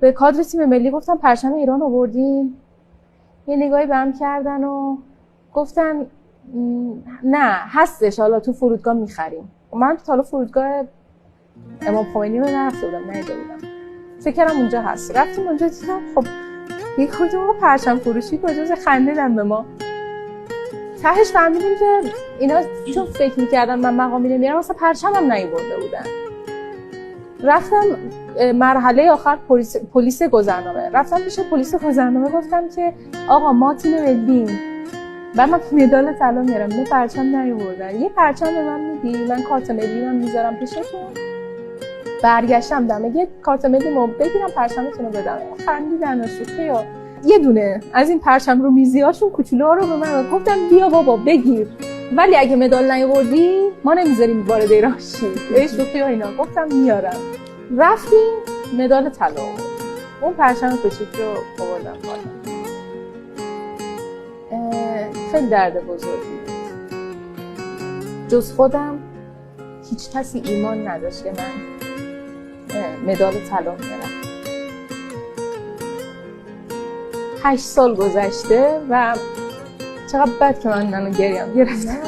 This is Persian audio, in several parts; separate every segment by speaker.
Speaker 1: به کادر تیم ملی گفتم پرچم ایران آوردین؟ یه نگاهی بهم کردن و گفتن نه هستش، حالا تو فرودگاه میخریم. من تا حالا فرودگاه امام خمینی رو نرفته بودم، ندیده بودم، فکر کردم اونجا هست. رفتیم اونجا دیدم خب یه کدوم پرچم فروشی کجاست، خندیدن به ما. تهش فهمیدیم که اینا چون فکر میکردن من مقامی نمیرم واسه پرچمم نیاورده بودن. رفتم مرحله آخر پلیس گذرنامه، رفتم پیش پلیس گذرنامه گفتم که آقا ما تیم ملیم و من مدال طلا میارم، نه پرچم نیاوردن، یه پرچم به من میدی من کارت ملی من میذارم پیشتون. برگشتم دم یه کارت ملی مو بگیرم پرچمتون رو بدم. خندیدن و شوخی و یه دونه از این پرچم رو میزیاشون کوچولوها رو به من گفتن بیا بابا بگیر، ولی اگه مدال نیاوردی ما نمیذاریم وارد ایران شی. ای شوخی و اینا. گفتم میارم. رفتیم مدال طلا اون پرچم کوچیک رو آوردم بالا. خیلی درد بزرگی بود. جز خودم هیچ کسی ایمان نداشت که من مدال طلا میارم. 8 سال گذشته و چقدر بد که من گریم گرفتم.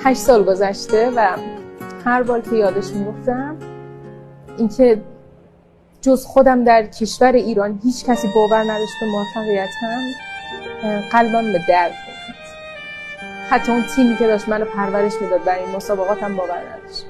Speaker 1: 8 سال گذشته و هر بار که یادش میگفتم اینکه جز خودم در کشور ایران هیچ کسی باور نداشت به موفقیتم، قلبم به درد می‌خورد. حتی اون تیمی که داشت منو پرورش میداد برای این مسابقاتم باور نداشت.